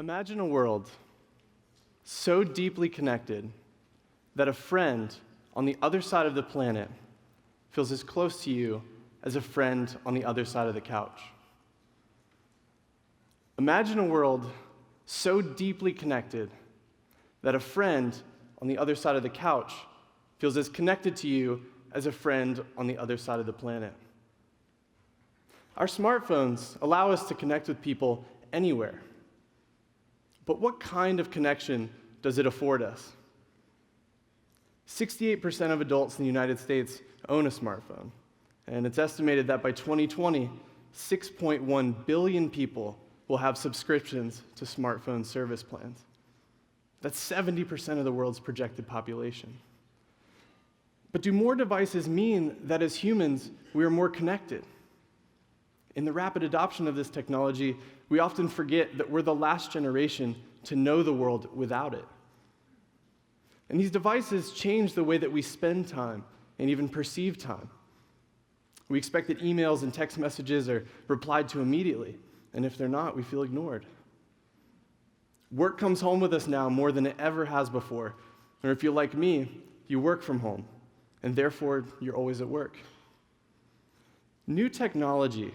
Imagine a world so deeply connected that a friend on the other side of the planet feels as close to you as a friend on the other side of the couch. Imagine a world so deeply connected that a friend on the other side of the couch feels as connected to you as a friend on the other side of the planet. Our smartphones allow us to connect with people anywhere. But what kind of connection does it afford us? 68% of adults in the United States own a smartphone, and it's estimated that by 2020, 6.1 billion people will have subscriptions to smartphone service plans. That's 70% of the world's projected population. But do more devices mean that as humans, we are more connected? In the rapid adoption of this technology, we often forget that we're the last generation to know the world without it. And these devices change the way that we spend time and even perceive time. We expect that emails and text messages are replied to immediately, and if they're not, we feel ignored. Work comes home with us now more than it ever has before. Or if you're like me, you work from home, and therefore you're always at work. New technology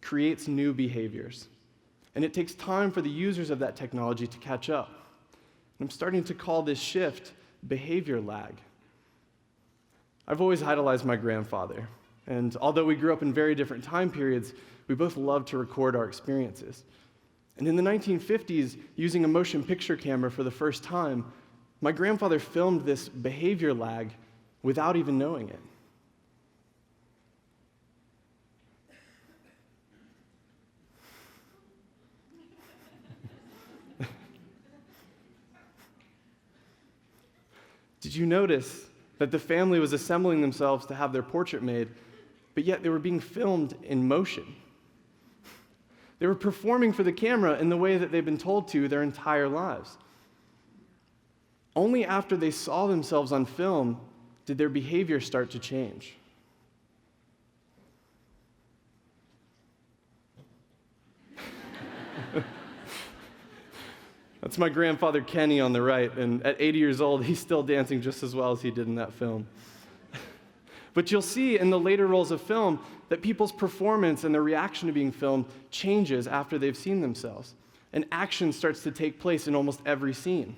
creates new behaviors, and it takes time for the users of that technology to catch up. And I'm starting to call this shift behavior lag. I've always idolized my grandfather, and although we grew up in very different time periods, we both loved to record our experiences. And in the 1950s, using a motion picture camera for the first time, my grandfather filmed this behavior lag without even knowing it. Did you notice that the family was assembling themselves to have their portrait made, but yet they were being filmed in motion? They were performing for the camera in the way that they've been told to their entire lives. Only after they saw themselves on film did their behavior start to change. That's my grandfather Kenny on the right, and at 80 years old, he's still dancing just as well as he did in that film. But you'll see in the later rolls of film that people's performance and their reaction to being filmed changes after they've seen themselves, and action starts to take place in almost every scene.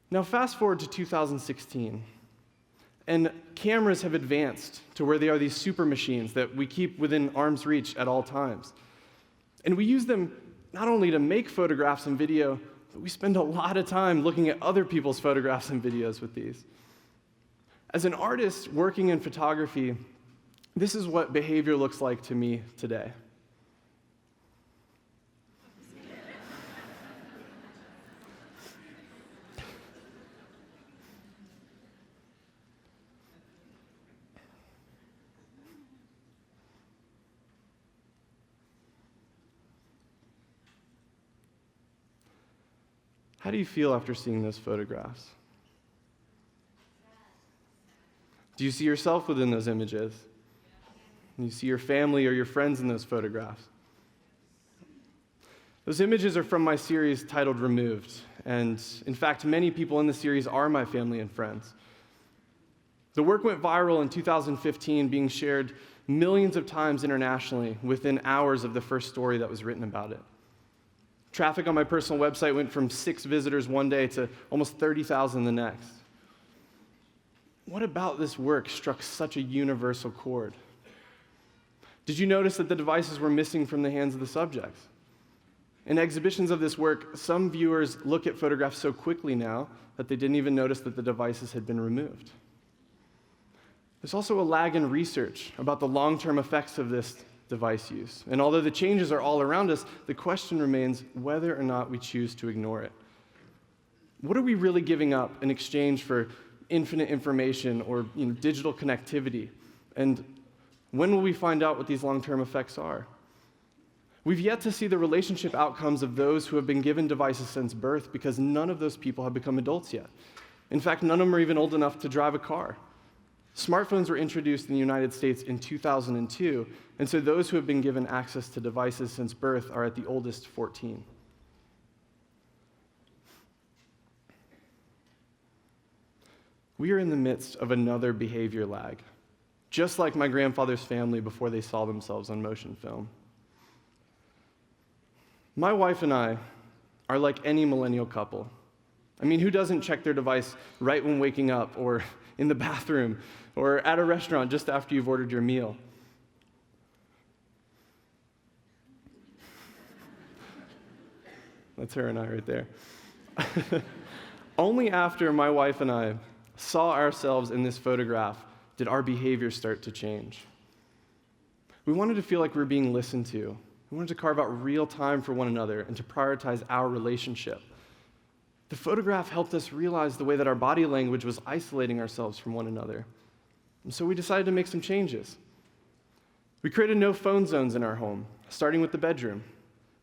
Now fast forward to 2016, and cameras have advanced to where they are these super machines that we keep within arm's reach at all times. And we use them not only to make photographs and video, but we spend a lot of time looking at other people's photographs and videos with these. As an artist working in photography, this is what behavior looks like to me today. How do you feel after seeing those photographs? Do you see yourself within those images? Do you see your family or your friends in those photographs? Those images are from my series titled Removed, and in fact, many people in the series are my family and friends. The work went viral in 2015, being shared millions of times internationally within hours of the first story that was written about it. Traffic on my personal website went from 6 visitors one day to almost 30,000 the next. What about this work struck such a universal chord? Did you notice that the devices were missing from the hands of the subjects? In exhibitions of this work, some viewers look at photographs so quickly now that they didn't even notice that the devices had been removed. There's also a lag in research about the long-term effects of this device use. And although the changes are all around us, the question remains whether or not we choose to ignore it. What are we really giving up in exchange for infinite information or digital connectivity? And when will we find out what these long-term effects are? We've yet to see the relationship outcomes of those who have been given devices since birth, because none of those people have become adults yet. In fact, none of them are even old enough to drive a car. Smartphones were introduced in the United States in 2002, and so those who have been given access to devices since birth are at the oldest 14. We are in the midst of another behavior lag, just like my grandfather's family before they saw themselves on motion film. My wife and I are like any millennial couple. I mean, who doesn't check their device right when waking up, or in the bathroom, or at a restaurant just after you've ordered your meal? That's her and I right there. Only after my wife and I saw ourselves in this photograph did our behavior start to change. We wanted to feel like we were being listened to. We wanted to carve out real time for one another and to prioritize our relationship. The photograph helped us realize the way that our body language was isolating ourselves from one another. And so we decided to make some changes. We created no phone zones in our home, starting with the bedroom.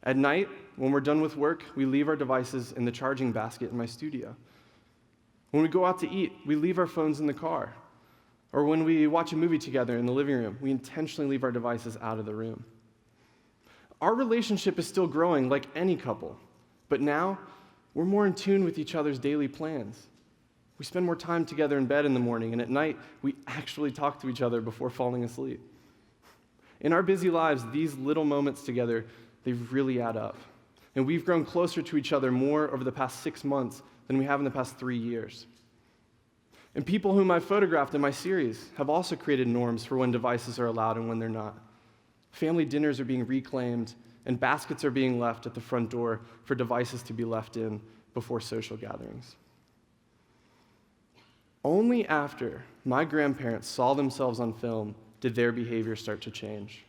At night, when we're done with work, we leave our devices in the charging basket in my studio. When we go out to eat, we leave our phones in the car. Or when we watch a movie together in the living room, we intentionally leave our devices out of the room. Our relationship is still growing like any couple, but now we're more in tune with each other's daily plans. We spend more time together in bed in the morning, and at night, we actually talk to each other before falling asleep. In our busy lives, these little moments together, they really add up. And we've grown closer to each other more over the past 6 months than we have in the past 3 years. And people whom I've photographed in my series have also created norms for when devices are allowed and when they're not. Family dinners are being reclaimed, and baskets are being left at the front door for devices to be left in before social gatherings. Only after my grandparents saw themselves on film did their behavior start to change.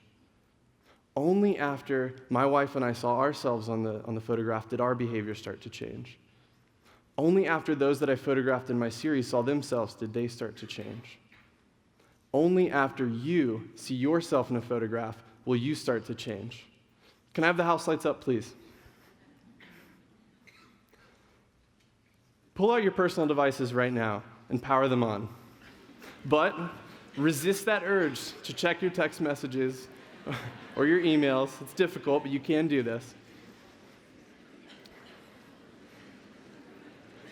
Only after my wife and I saw ourselves on the photograph did our behavior start to change. Only after those that I photographed in my series saw themselves did they start to change. Only after you see yourself in a photograph will you start to change. Can I have the house lights up, please? Pull out your personal devices right now and power them on. But resist that urge to check your text messages or your emails. It's difficult, but you can do this.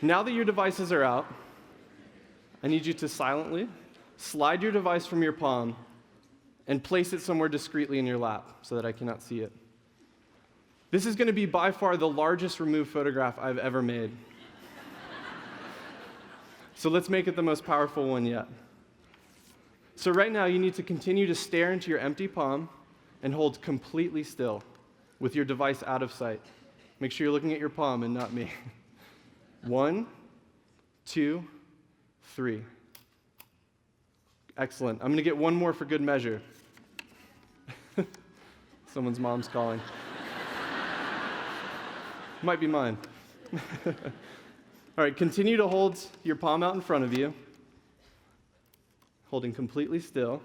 Now that your devices are out, I need you to silently slide your device from your palm and place it somewhere discreetly in your lap so that I cannot see it. This is going to be by far the largest removed photograph I've ever made. So let's make it the most powerful one yet. So right now, you need to continue to stare into your empty palm and hold completely still with your device out of sight. Make sure you're looking at your palm and not me. 1, 2, 3. Excellent. I'm going to get one more for good measure. Someone's mom's calling. Might be mine. All right, continue to hold your palm out in front of you, holding completely still.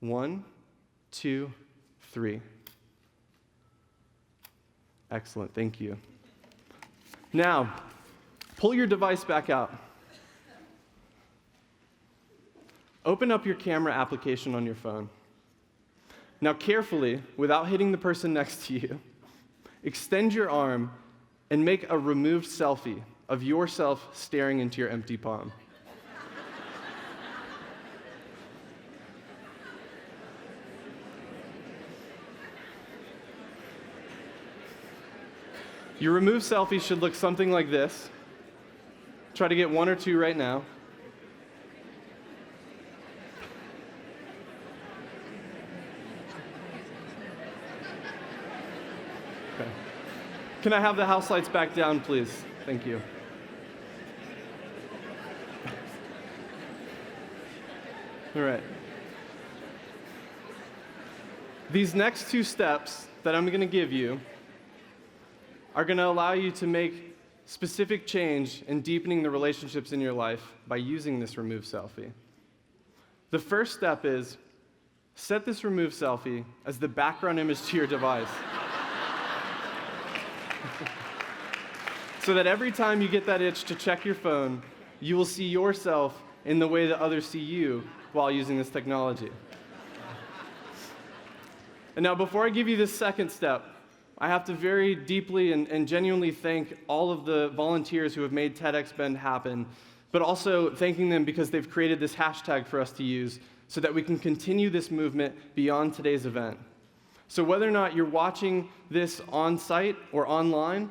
1, 2, 3. Excellent, thank you. Now, pull your device back out. Open up your camera application on your phone. Now carefully, without hitting the person next to you, extend your arm and make a removed selfie of yourself staring into your empty palm. Your removed selfie should look something like this. Try to get 1 or 2 right now. Okay. Can I have the house lights back down, please? Thank you. All right. These next 2 steps that I'm going to give you are going to allow you to make specific change in deepening the relationships in your life by using this remove selfie. The first step is set this remove selfie as the background image to your device. So that every time you get that itch to check your phone, you will see yourself in the way that others see you while using this technology. And now, before I give you this second step, I have to very deeply and genuinely thank all of the volunteers who have made TEDxBend happen, but also thanking them because they've created this hashtag for us to use so that we can continue this movement beyond today's event. So whether or not you're watching this on-site or online,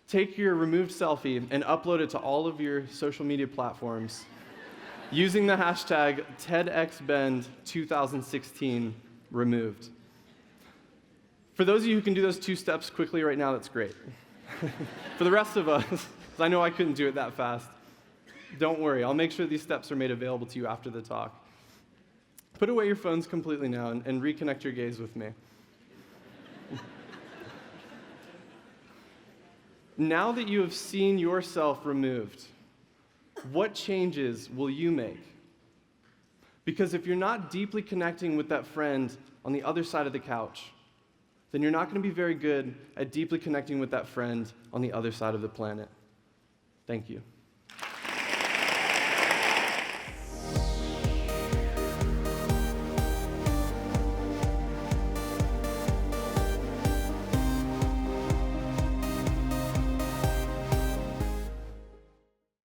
take your removed selfie and upload it to all of your social media platforms using the hashtag TEDxBend2016removed. For those of you who can do those 2 steps quickly right now, that's great. For the rest of us, I know I couldn't do it that fast, don't worry, I'll make sure these steps are made available to you after the talk. Put away your phones completely now and reconnect your gaze with me. Now that you have seen yourself removed, what changes will you make? Because if you're not deeply connecting with that friend on the other side of the couch, then you're not going to be very good at deeply connecting with that friend on the other side of the planet. Thank you.